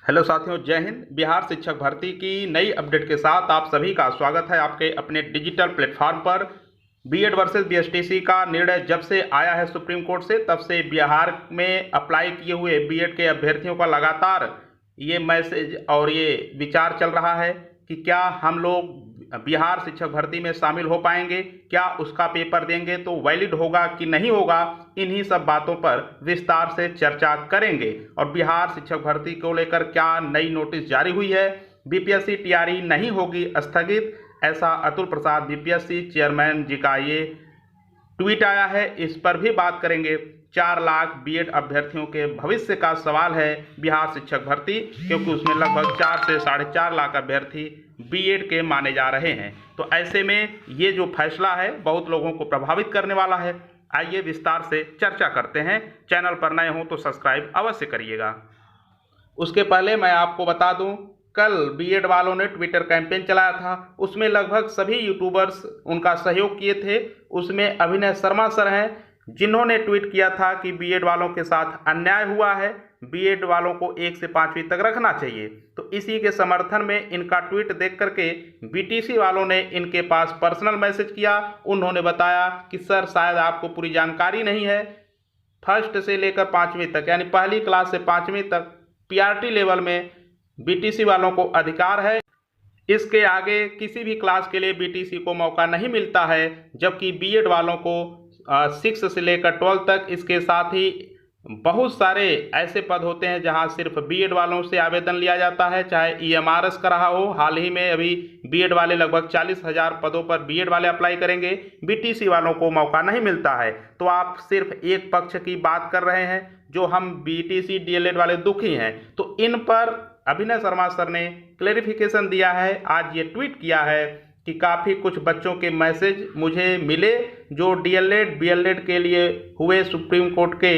Hello साथियों, जय हिंद। बिहार शिक्षक भर्ती की नई अपडेट के साथ आप सभी का स्वागत है आपके अपने डिजिटल प्लेटफॉर्म पर। बीएड वर्सेस बीएसटीसी का निर्णय जब से आया है सुप्रीम कोर्ट से, तब से बिहार में अप्लाई किए हुए बीएड के अभ्यर्थियों का लगातार ये मैसेज और ये विचार चल रहा है कि क्या हम लोग बिहार शिक्षक भर्ती में शामिल हो पाएंगे, क्या उसका पेपर देंगे तो वैलिड होगा कि नहीं होगा। इन्हीं सब बातों पर विस्तार से चर्चा करेंगे। और बिहार शिक्षक भर्ती को लेकर क्या नई नोटिस जारी हुई है, बीपीएससी टीआरई नहीं होगी स्थगित, ऐसा अतुल प्रसाद बीपीएससी चेयरमैन जी का ये ट्वीट आया है, इस पर भी बात करेंगे। 4 लाख बीएड अभ्यर्थियों के भविष्य का सवाल है बिहार शिक्षक भर्ती, क्योंकि उसमें लगभग 4 से 4.5 लाख अभ्यर्थी बीएड के माने जा रहे हैं। तो ऐसे में ये जो फैसला है बहुत लोगों को प्रभावित करने वाला है। आइए विस्तार से चर्चा करते हैं। चैनल पर नए हों तो सब्सक्राइब अवश्य करिएगा। उसके पहले मैं आपको बता दूं, कल बीएड वालों ने ट्विटर कैंपेन चलाया था, उसमें लगभग सभी यूट्यूबर्स उनका सहयोग किए थे। उसमें अभिनय शर्मा सर हैं, जिन्होंने ट्वीट किया था कि बीएड वालों के साथ अन्याय हुआ है, बीएड वालों को 1 से 5वीं तक रखना चाहिए। तो इसी के समर्थन में इनका ट्वीट देख करके बीटीसी वालों ने इनके पास पर्सनल मैसेज किया। उन्होंने बताया कि सर, शायद आपको पूरी जानकारी नहीं है, फर्स्ट से लेकर 5वीं तक यानी पहली क्लास से 5वीं तक पीआरटी लेवल में बीटीसी वालों को अधिकार है। इसके आगे किसी भी क्लास के लिए बीटीसी को मौका नहीं मिलता है, जबकि बीएड वालों को 6 से लेकर 12 तक। इसके साथ ही बहुत सारे ऐसे पद होते हैं जहां सिर्फ बीएड वालों से आवेदन लिया जाता है, चाहे ईएमआरएस का रहा हो। हाल ही में अभी बीएड वाले लगभग 40,000 पदों पर बीएड वाले अप्लाई करेंगे, बीटीसी वालों को मौका नहीं मिलता है। तो आप सिर्फ एक पक्ष की बात कर रहे हैं, जो हम बीटीसी डीएलएड वाले दुखी हैं। तो इन पर अभिनय शर्मा सर ने क्लेरिफिकेशन दिया है, आज ये ट्वीट किया है कि काफ़ी कुछ बच्चों के मैसेज मुझे मिले जो डीएलएड बीएलएड के लिए हुए सुप्रीम कोर्ट के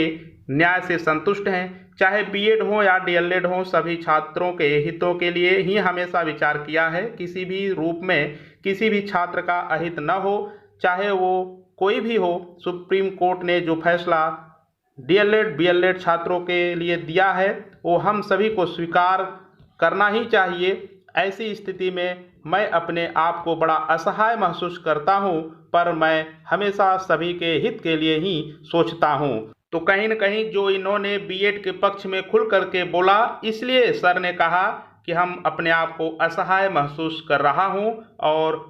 न्याय से संतुष्ट हैं। चाहे बीएड हो या डीएलएड हो, सभी छात्रों के हितों के लिए ही हमेशा विचार किया है। किसी भी रूप में किसी भी छात्र का अहित न हो, चाहे वो कोई भी हो। सुप्रीम कोर्ट ने जो फैसला डीएलएड बीएलएड छात्रों के लिए दिया है वो हम सभी को स्वीकार करना ही चाहिए। ऐसी स्थिति में मैं अपने आप को बड़ा असहाय महसूस करता हूं, पर मैं हमेशा सभी के हित के लिए ही सोचता हूं। तो कहीं न कहीं जो इन्होंने बीएड के पक्ष में खुल करके बोला, इसलिए सर ने कहा कि हम अपने आप को असहाय महसूस कर रहा हूं, और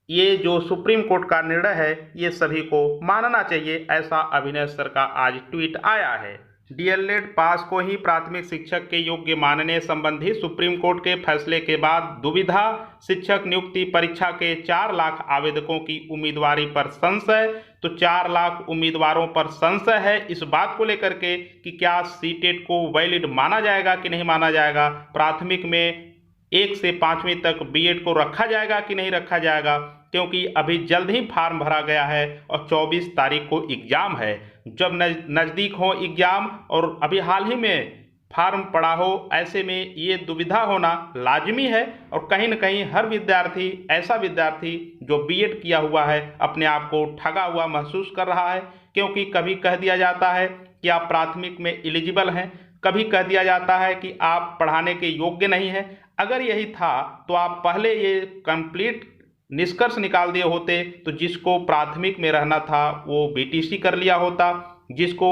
ये जो सुप्रीम कोर्ट का निर्णय है ये सभी को मानना चाहिए, ऐसा अभिनय सर का आज ट्वीट आया है। डीएलएड पास को ही प्राथमिक शिक्षक के योग्य मानने संबंधी सुप्रीम कोर्ट के फैसले के बाद दुविधा, शिक्षक नियुक्ति परीक्षा के 4 लाख आवेदकों की उम्मीदवारी पर संशय। तो 4 लाख उम्मीदवारों पर संशय है इस बात को लेकर के कि क्या सीटेट को वैलिड माना जाएगा कि नहीं माना जाएगा, प्राथमिक में 1 से 5वीं तक बीएड को रखा जाएगा कि नहीं रखा जाएगा, क्योंकि अभी जल्द ही फार्म भरा गया है और 24 तारीख को एग्ज़ाम है। जब नज़दीक हो एग्ज़ाम और अभी हाल ही में फार्म पड़ा हो, ऐसे में ये दुविधा होना लाजमी है। और कहीं न कहीं हर विद्यार्थी, ऐसा विद्यार्थी जो बीएड किया हुआ है, अपने आप को ठगा हुआ महसूस कर रहा है, क्योंकि कभी कह दिया जाता है कि आप प्राथमिक में एलिजिबल हैं, कभी कह दिया जाता है कि आप पढ़ाने के योग्य नहीं हैं। अगर यही था तो आप पहले ये कंप्लीट निष्कर्ष निकाल दिए होते, तो जिसको प्राथमिक में रहना था वो बीटीसी कर लिया होता, जिसको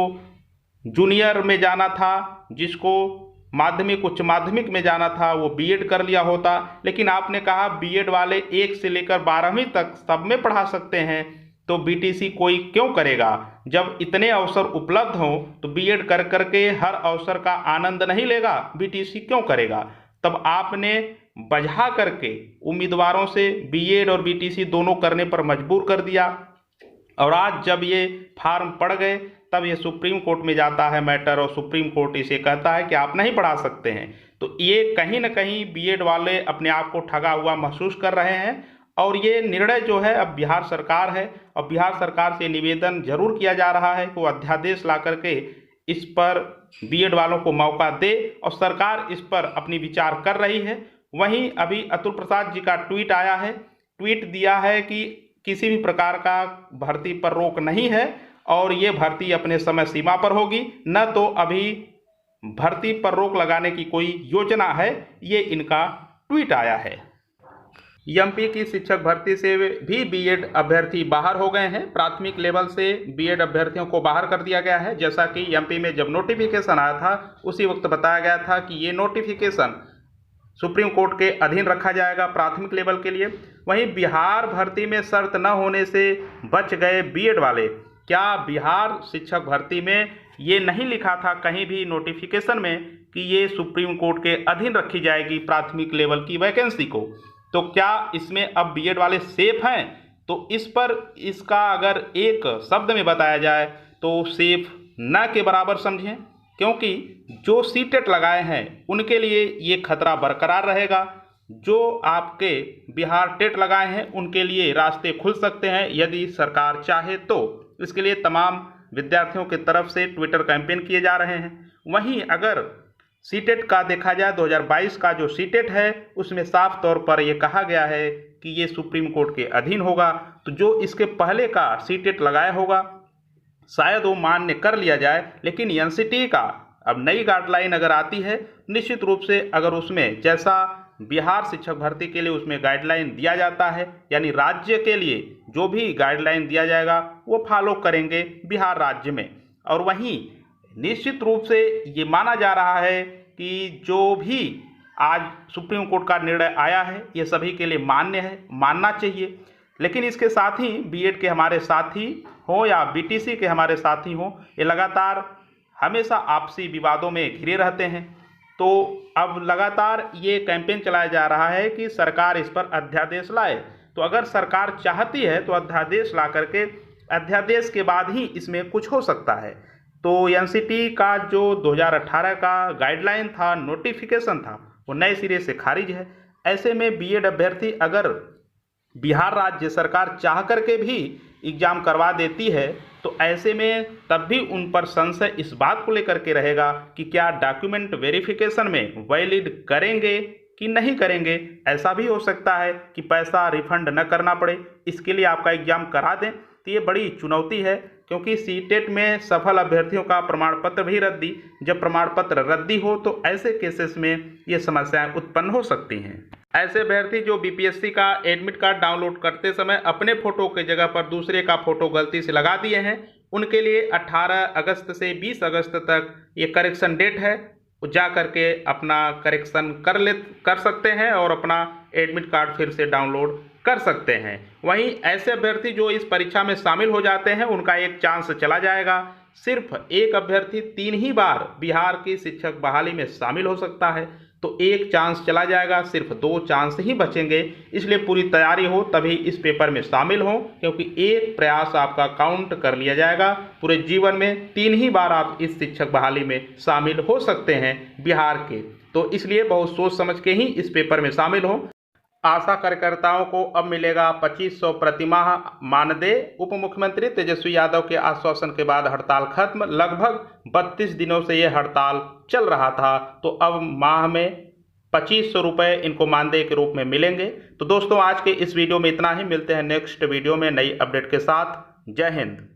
जूनियर में जाना था, जिसको माध्यमिक उच्च माध्यमिक में जाना था, वो बीएड कर लिया होता। लेकिन आपने कहा बीएड वाले 1 से लेकर 12वीं तक सब में पढ़ा सकते हैं, तो बीटीसी कोई क्यों करेगा। जब इतने अवसर उपलब्ध हों तो बीएड कर करके हर अवसर का आनंद नहीं लेगा, बीटीसी क्यों करेगा। तब आपने बजा करके उम्मीदवारों से बीएड और बीटीसी दोनों करने पर मजबूर कर दिया, और आज जब ये फार्म पड़ गए तब ये सुप्रीम कोर्ट में जाता है मैटर, और सुप्रीम कोर्ट इसे कहता है कि आप नहीं पढ़ा सकते हैं। तो ये कहीं न कहीं बीएड वाले अपने आप को ठगा हुआ महसूस कर रहे हैं। और ये निर्णय जो है अब बिहार सरकार है, और बिहार सरकार से निवेदन जरूर किया जा रहा है कि वो अध्यादेश ला करके इस पर बीएड वालों को मौका दे, और सरकार इस पर अपनी विचार कर रही है। वहीं अभी अतुल प्रसाद जी का ट्वीट आया है, ट्वीट दिया है कि किसी भी प्रकार का भर्ती पर रोक नहीं है, और ये भर्ती अपने समय सीमा पर होगी, न तो अभी भर्ती पर रोक लगाने की कोई योजना है, ये इनका ट्वीट आया है। एमपी की शिक्षक भर्ती से भी बीएड अभ्यर्थी बाहर हो गए हैं। प्राथमिक लेवल से बीएड अभ्यर्थियों को बाहर कर दिया गया है। जैसा कि एमपी में जब नोटिफिकेशन आया था उसी वक्त बताया गया था कि ये नोटिफिकेशन सुप्रीम कोर्ट के अधीन रखा जाएगा प्राथमिक लेवल के लिए। वहीं बिहार भर्ती में शर्त न होने से बच गए बीएड वाले। क्या बिहार शिक्षक भर्ती में ये नहीं लिखा था कहीं भी नोटिफिकेशन में कि ये सुप्रीम कोर्ट के अधीन रखी जाएगी प्राथमिक लेवल की वैकेंसी को? तो क्या इसमें अब बीएड वाले सेफ हैं? तो इस पर इसका अगर एक शब्द में बताया जाए तो सेफ न के बराबर समझें, क्योंकि जो सीटेट लगाए हैं उनके लिए ये खतरा बरकरार रहेगा। जो आपके बिहार टेट लगाए हैं उनके लिए रास्ते खुल सकते हैं यदि सरकार चाहे तो। इसके लिए तमाम विद्यार्थियों की तरफ से ट्विटर कैंपेन किए जा रहे हैं। वहीं अगर सीटेट का देखा जाए 2022 का जो सीटेट है उसमें साफ तौर पर यह कहा गया है कि ये सुप्रीम कोर्ट के अधीन होगा। तो जो इसके पहले का सीटेट लगाया होगा शायद वो मान्य कर लिया जाए, लेकिन एनसीटी का अब नई गाइडलाइन अगर आती है निश्चित रूप से अगर उसमें जैसा बिहार शिक्षक भर्ती के लिए उसमें गाइडलाइन दिया जाता है, यानी राज्य के लिए जो भी गाइडलाइन दिया जाएगा वो फॉलो करेंगे बिहार राज्य में। और वहीं निश्चित रूप से ये माना जा रहा है कि जो भी आज सुप्रीम कोर्ट का निर्णय आया है ये सभी के लिए मान्य है, मानना चाहिए। लेकिन इसके साथ ही बीएड के हमारे साथी हों या बीटीसी के हमारे साथी हों, ये लगातार हमेशा आपसी विवादों में घिरे रहते हैं। तो अब लगातार ये कैंपेन चलाया जा रहा है कि सरकार इस पर अध्यादेश लाए। तो अगर सरकार चाहती है तो अध्यादेश ला करके अध्यादेश के बाद ही इसमें कुछ हो सकता है। तो एनसीटी का जो 2018 का गाइडलाइन था, नोटिफिकेशन था, वो नए सिरे से खारिज है। ऐसे में बीएड अभ्यर्थी अगर बिहार राज्य सरकार चाह करके भी एग्जाम करवा देती है तो ऐसे में तब भी उन पर संशय इस बात को लेकर के रहेगा कि क्या डॉक्यूमेंट वेरिफिकेशन में वैलिड करेंगे कि नहीं करेंगे। ऐसा भी हो सकता है कि पैसा रिफंड न करना पड़े, इसके लिए आपका एग्जाम करा दें। तो ये बड़ी चुनौती है, क्योंकि सीटेट में सफल अभ्यर्थियों का प्रमाण पत्र भी रद्दी। जब प्रमाण पत्र रद्दी हो तो ऐसे केसेस में ये समस्याएं उत्पन्न हो सकती हैं। ऐसे अभ्यर्थी जो बीपीएससी का एडमिट कार्ड डाउनलोड करते समय अपने फोटो की जगह पर दूसरे का फोटो गलती से लगा दिए हैं, उनके लिए 18 अगस्त से 20 अगस्त तक ये करेक्शन डेट है। जा करके अपना करेक्शन कर सकते हैं और अपना एडमिट कार्ड फिर से डाउनलोड कर सकते हैं। वहीं ऐसे अभ्यर्थी जो इस परीक्षा में शामिल हो जाते हैं उनका एक चांस चला जाएगा। सिर्फ एक अभ्यर्थी 3 ही बार बिहार की शिक्षक बहाली में शामिल हो सकता है, तो एक चांस चला जाएगा, सिर्फ 2 चांस ही बचेंगे। इसलिए पूरी तैयारी हो तभी इस पेपर में शामिल हो, क्योंकि एक प्रयास आपका काउंट कर लिया जाएगा। पूरे जीवन में 3 ही बार आप इस शिक्षक बहाली में शामिल हो सकते हैं बिहार के। तो इसलिए बहुत सोच समझ के ही इस पेपर में शामिल हो। आशा कार्यकर्ताओं को अब मिलेगा 2500 प्रतिमाह मानदेय। उप मुख्यमंत्री तेजस्वी यादव के आश्वासन के बाद हड़ताल खत्म। लगभग 32 दिनों से ये हड़ताल चल रहा था, तो अब माह में 2500 रुपये इनको मानदेय के रूप में मिलेंगे। तो दोस्तों आज के इस वीडियो में इतना ही। मिलते हैं नेक्स्ट वीडियो में नई अपडेट के साथ। जय हिंद।